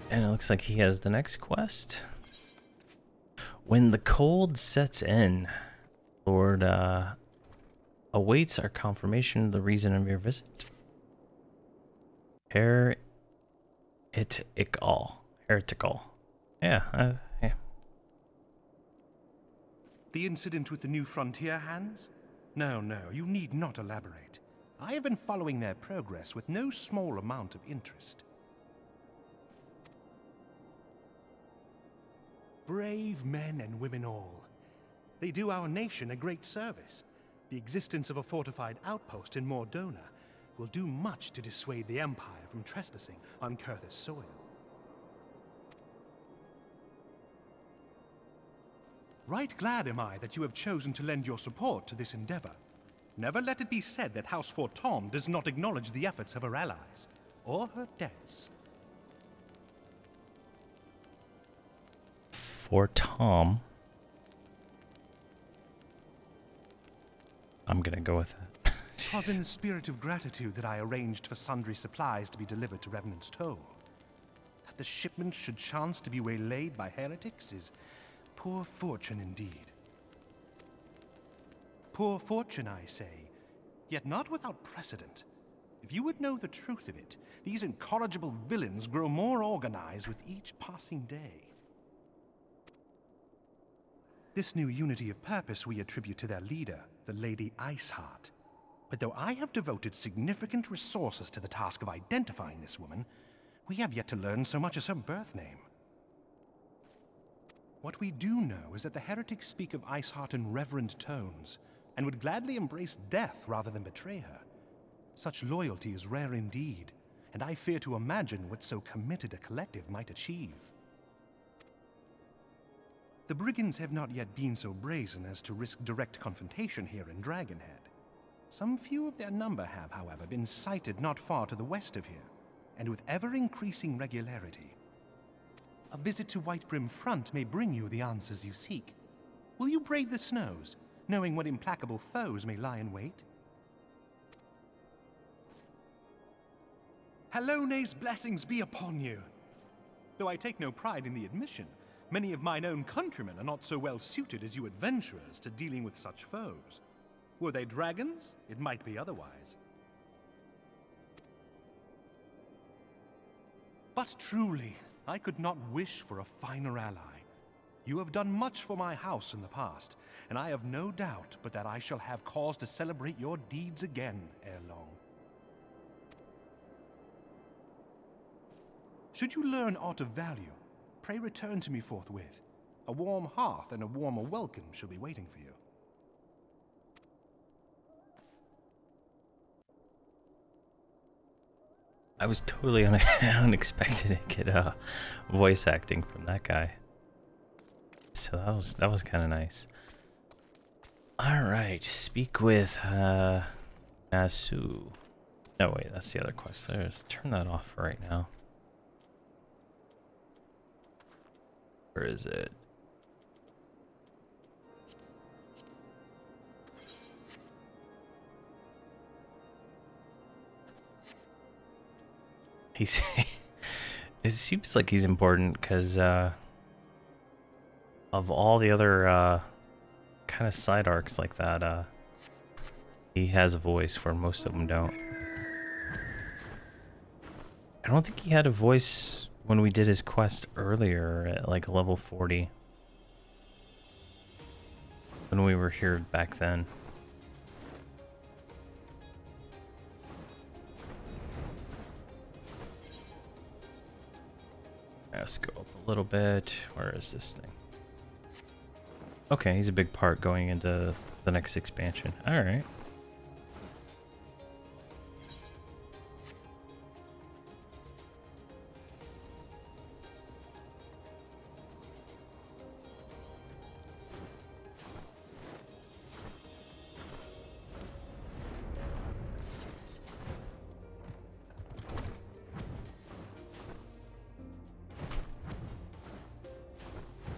And it looks like he has the next quest. When the cold sets in, Lord awaits our confirmation of the reason of your visit. Heretical. Yeah, yeah. The incident with the new frontier hands? No, you need not elaborate. I have been following their progress with no small amount of interest. Brave men and women all. They do our nation a great service. The existence of a fortified outpost in Mordona will do much to dissuade the Empire from trespassing on Kurthus soil. Right glad am I that you have chosen to lend your support to this endeavor. Never let it be said that House Fortom does not acknowledge the efforts of her allies, or her debts. For Tom, I'm gonna go with that. 'Twas in the spirit of gratitude that I arranged for sundry supplies to be delivered to Revenant's Toll. That the shipment should chance to be waylaid by heretics is poor fortune indeed. Poor fortune, I say, yet not without precedent. If you would know the truth of it, these incorrigible villains grow more organized with each passing day. This new unity of purpose we attribute to their leader, the Lady Iceheart. But though I have devoted significant resources to the task of identifying this woman, we have yet to learn so much as her birth name. What we do know is that the heretics speak of Iceheart in reverent tones, and would gladly embrace death rather than betray her. Such loyalty is rare indeed, and I fear to imagine what so committed a collective might achieve. The brigands have not yet been so brazen as to risk direct confrontation here in Dragonhead. Some few of their number have, however, been sighted not far to the west of here, and with ever-increasing regularity. A visit to Whitebrim Front may bring you the answers you seek. Will you brave the snows, knowing what implacable foes may lie in wait? Halone's blessings be upon you! Though I take no pride in the admission, many of mine own countrymen are not so well suited as you adventurers to dealing with such foes. Were they dragons, it might be otherwise. But truly, I could not wish for a finer ally. You have done much for my house in the past, and I have no doubt but that I shall have cause to celebrate your deeds again ere long. Should you learn aught of value, pray return to me forthwith. A warm hearth and a warmer welcome shall be waiting for you. I was totally unexpected to get voice acting from that guy. So that was kind of nice. All right, speak with Nasu. No, wait, that's the other quest. There's turn that off for right now. Where is it? He's it seems like he's important because of all the other kind of side arcs like that, he has a voice where most of them don't. I don't think he had a voice when we did his quest earlier at like level 40. When we were here back then. Let's go up a little bit. Where is this thing? Okay, he's a big part going into the next expansion. Alright.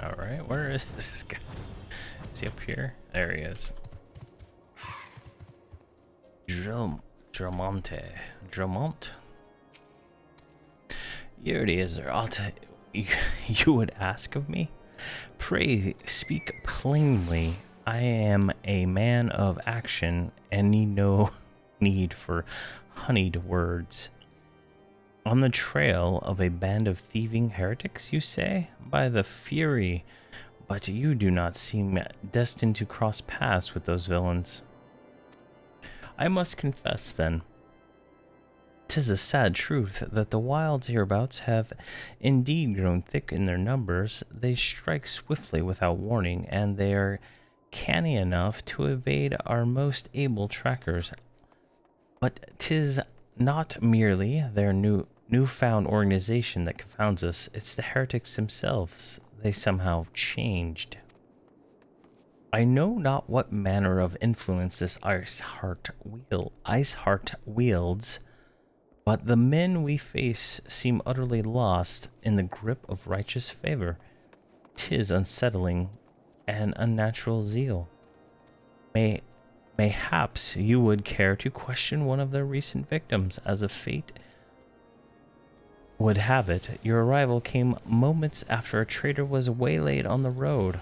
Alright, where is this guy? Is he up here? There he is. Dramont. Here it is, or you would ask of me? Pray speak plainly. I am a man of action and need no need for honeyed words. On the trail of a band of thieving heretics, you say? By the fury, but you do not seem destined to cross paths with those villains. I must confess, then, 'tis a sad truth that the wilds hereabouts have indeed grown thick in their numbers. They strike swiftly without warning, and they are canny enough to evade our most able trackers. But 'tis not merely their newfound organization that confounds us, it's the heretics themselves. They somehow changed. I know not what manner of influence this Iceheart wields, but the men we face seem utterly lost in the grip of righteous favor. 'Tis unsettling and unnatural zeal. Mayhaps you would care to question one of their recent victims, as a fate would have it. Your arrival came moments after a traitor was waylaid on the road.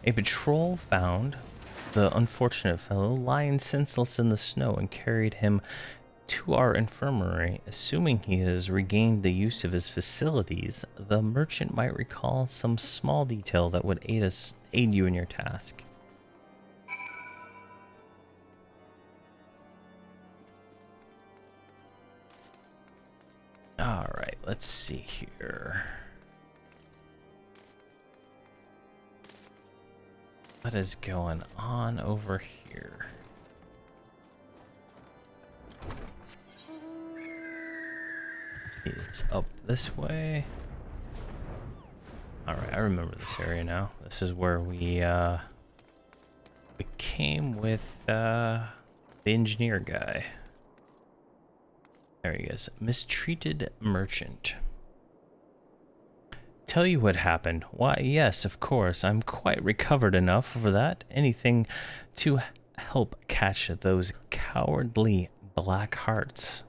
A patrol found the unfortunate fellow lying senseless in the snow and carried him to our infirmary. Assuming he has regained the use of his facilities, the merchant might recall some small detail that would aid you in your task. All right, let's see here. What is going on over here? It's up this way. All right, I remember this area now. This is where we came with the engineer guy. There he is. Mistreated merchant. Tell you what happened. Why, yes, of course. I'm quite recovered enough for that. Anything to help catch those cowardly black hearts.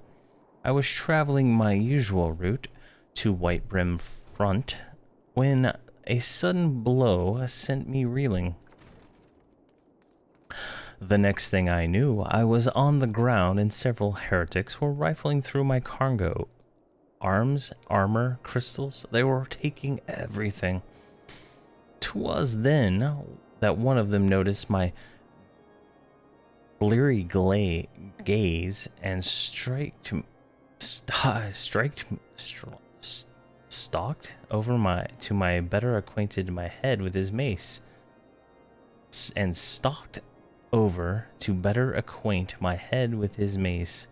I was traveling my usual route to White Brim Front when a sudden blow sent me reeling. The next thing I knew, I was on the ground and several heretics were rifling through my cargo. Arms, armor, crystals, they were taking everything. 'Twas then that one of them noticed my bleary gaze and stalked over to my better acquainted my head with his mace, and stalked over to better acquaint my head with his mace.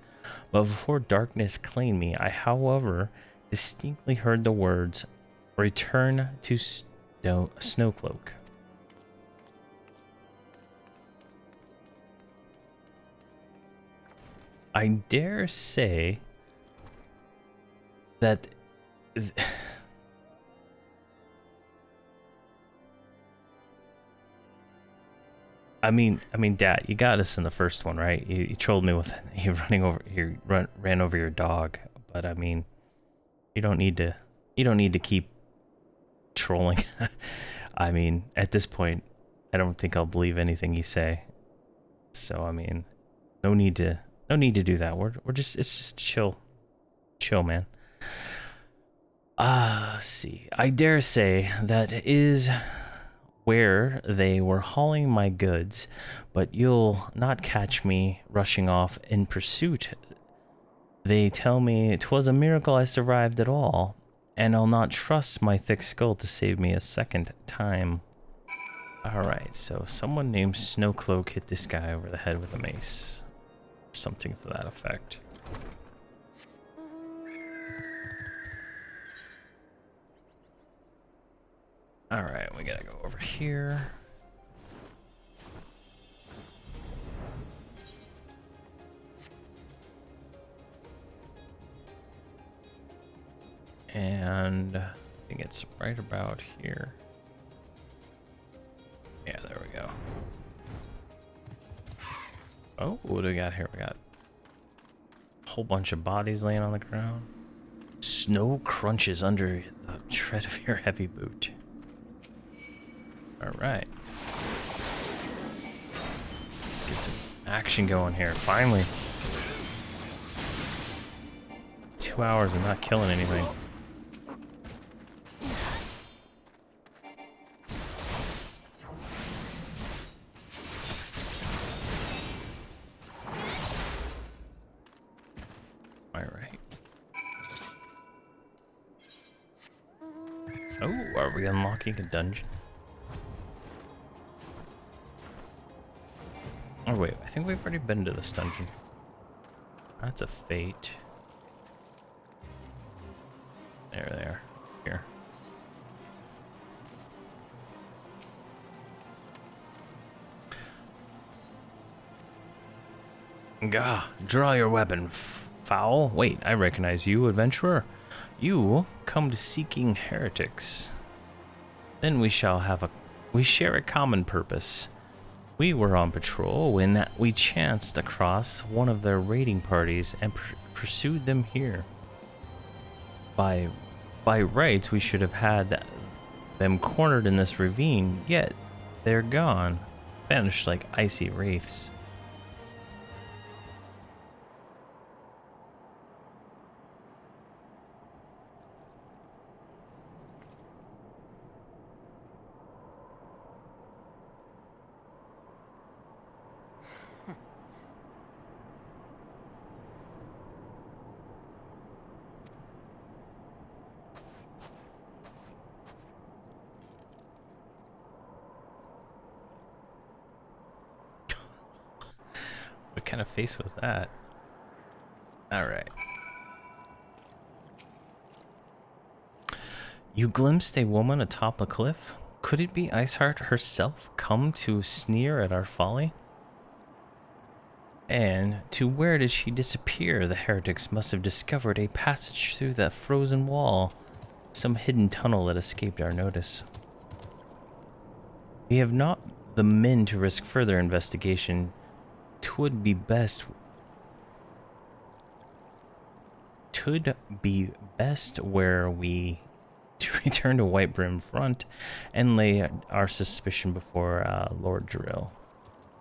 But before darkness claimed me, I, however, distinctly heard the words, "Return to Snowcloak." I dare say that I mean, Dad, you got us in the first one, right? You trolled me with you ran over your dog, but I mean, you don't need to keep trolling. I mean, at this point, I don't think I'll believe anything you say. So I mean, no need to do that. It's just chill, man. See, I dare say that is where they were hauling my goods, but you'll not catch me rushing off in pursuit. They tell me 'twas a miracle I survived at all, and I'll not trust my thick skull to save me a second time. Alright, so someone named Snowcloak hit this guy over the head with a mace. Something to that effect. Alright, we gotta go over here. And I think it's right about here. Yeah, there we go. Oh, what do we got here? We got a whole bunch of bodies laying on the ground. Snow crunches under the tread of your heavy boot. Alright. Let's get some action going here, finally. 2 hours of not killing anything. Alright. Oh, are we unlocking a dungeon? Oh wait, I think we've already been to this dungeon. That's a fate. There they are. Here. Gah, draw your weapon, foul. Wait, I recognize you, adventurer. You come to seeking heretics. Then we share a common purpose. We were on patrol when we chanced across one of their raiding parties and pursued them here. By rights, we should have had them cornered in this ravine, yet they're gone, vanished like icy wraiths. What kind of face was that? Alright. You glimpsed a woman atop a cliff? Could it be Iceheart herself come to sneer at our folly? And to where did she disappear? The heretics must have discovered a passage through that frozen wall. Some hidden tunnel that escaped our notice. We have not the men to risk further investigation. 'Twould be best where we to return to White Brim Front and lay our suspicion before Lord Drill.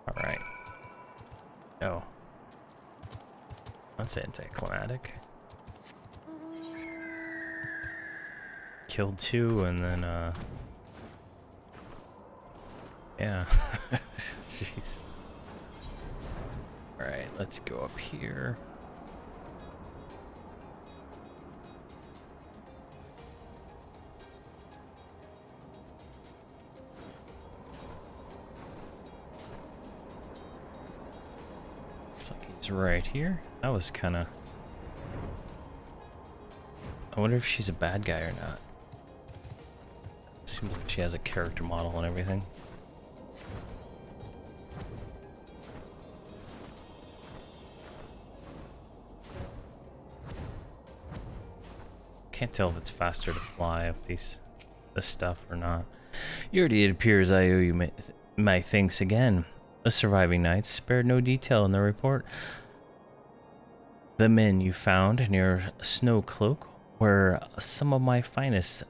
Alright. Oh. That's anticlimactic. Killed 2 and then yeah. Jeez. Alright, let's go up here. Looks like he's right here. That was kind of... I wonder if she's a bad guy or not. Seems like she has a character model and everything. Can't tell if it's faster to fly up this stuff or not. Yuri, it appears I owe you my thanks again. The surviving knights spared no detail in their report. The men you found near Snow Cloak were some of my finest.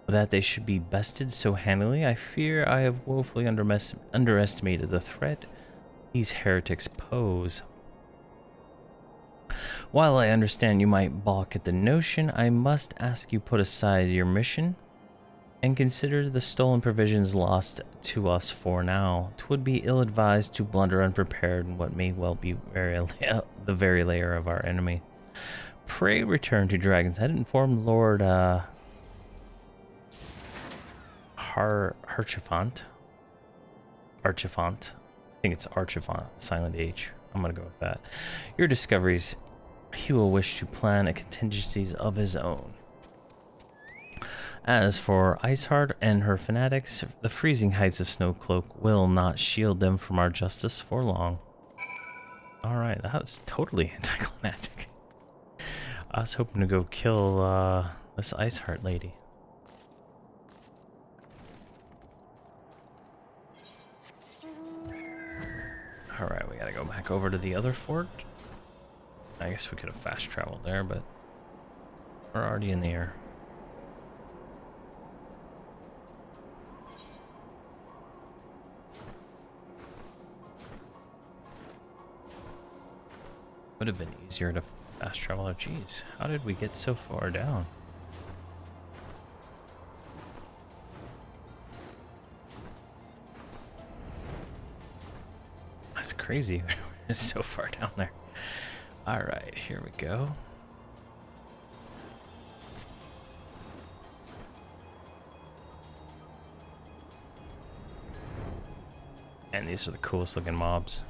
That they should be bested so handily, I fear I have woefully underestimated the threat these heretics pose. While I understand you might balk at the notion, I must ask you put aside your mission and consider the stolen provisions lost to us for now. 'Twould be ill-advised to blunder unprepared in what may well be the very lair of our enemy. Pray return to Dragon's Head and inform Lord Archifant. I think it's Archifant, silent H. I'm gonna go with that. Your discoveries. He will wish to plan a contingencies of his own. As for Iceheart and her fanatics, the freezing heights of Snowcloak will not shield them from our justice for long. Alright, that was totally anticlimactic. I was hoping to go kill this Iceheart lady. Alright, we gotta go back over to the other fort. I guess we could have fast traveled there, but We're already in the air. Would have been easier to fast travel. Jeez, how did we get so far down? That's crazy. We're so far down there. All right, here we go. And these are the coolest looking mobs.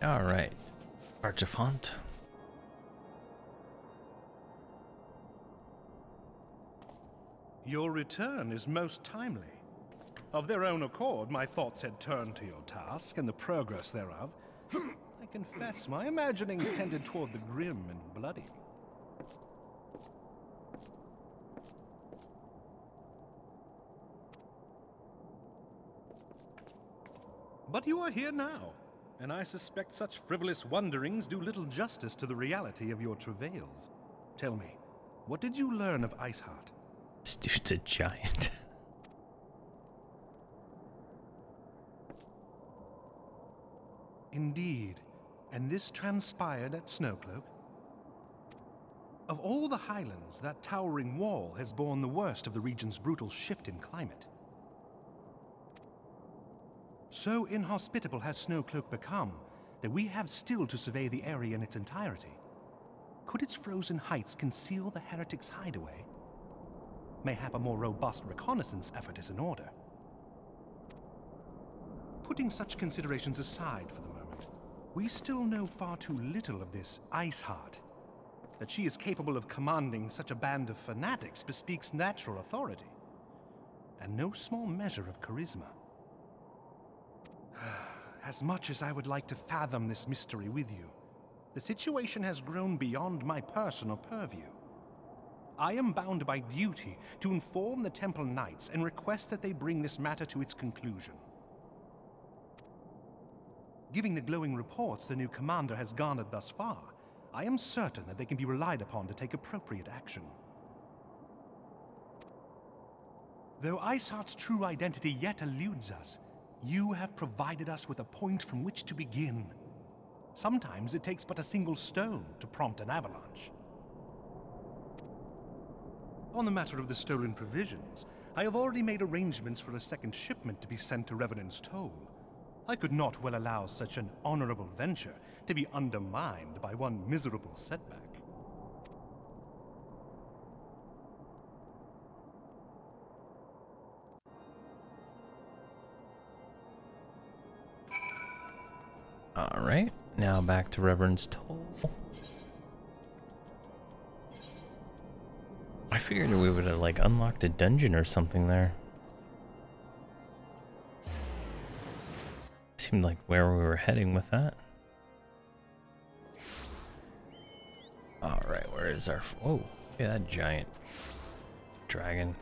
All right, Archifant. Your return is most timely. Of their own accord, my thoughts had turned to your task and the progress thereof. I confess, my imaginings tended toward the grim and bloody. But you are here now, and I suspect such frivolous wonderings do little justice to the reality of your travails. Tell me, what did you learn of Iceheart? This dude's a giant. Indeed. And this transpired at Snowcloak? Of all the highlands, that towering wall has borne the worst of the region's brutal shift in climate. So inhospitable has Snowcloak become that we have still to survey the area in its entirety. Could its frozen heights conceal the heretics' hideaway? Mayhap a more robust reconnaissance effort is in order. Putting such considerations aside for the moment, we still know far too little of this Iceheart. That she is capable of commanding such a band of fanatics bespeaks natural authority, and no small measure of charisma. As much as I would like to fathom this mystery with you, the situation has grown beyond my personal purview. I am bound by duty to inform the Temple Knights and request that they bring this matter to its conclusion. Given the glowing reports the new commander has garnered thus far, I am certain that they can be relied upon to take appropriate action. Though Iceheart's true identity yet eludes us, you have provided us with a point from which to begin. Sometimes it takes but a single stone to prompt an avalanche. On the matter of the stolen provisions, I have already made arrangements for a second shipment to be sent to Revenant's Toll. I could not well allow such an honorable venture to be undermined by one miserable setback. Alright, now back to Reverend's Toll. I figured we would have like unlocked a dungeon or something there. Seemed like where we were heading with that. Alright, where is our... Whoa, look at that giant dragon.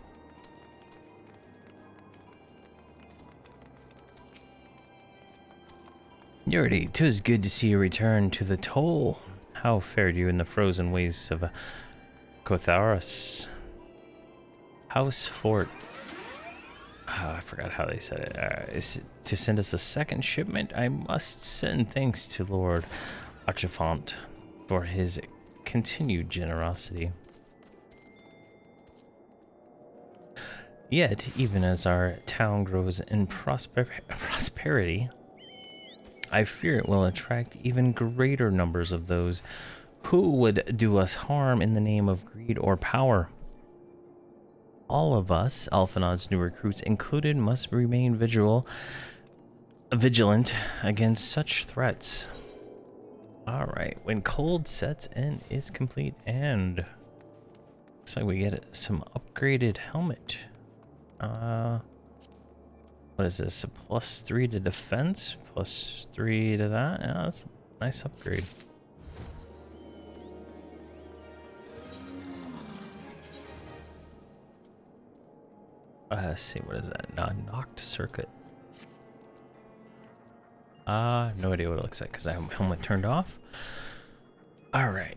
Yordi, 'tis good to see you return to the Toll. How fared you in the frozen wastes of Kotharis? House Fort. Oh, I forgot how they said it. Is it to send us a second shipment? I must send thanks to Lord Archifant for his continued generosity. Yet, even as our town grows in prosperity, I fear it will attract even greater numbers of those who would do us harm in the name of greed or power. All of us, Alphanod's new recruits included, must remain vigilant against such threats. Alright, when cold sets in is complete, and looks like we get some upgraded helmet. What is this? A +3 to defense, +3 to that? Yeah, that's a nice upgrade. Let's see, what is that? Knocked circuit. No idea what it looks like because I have my helmet turned off. All right.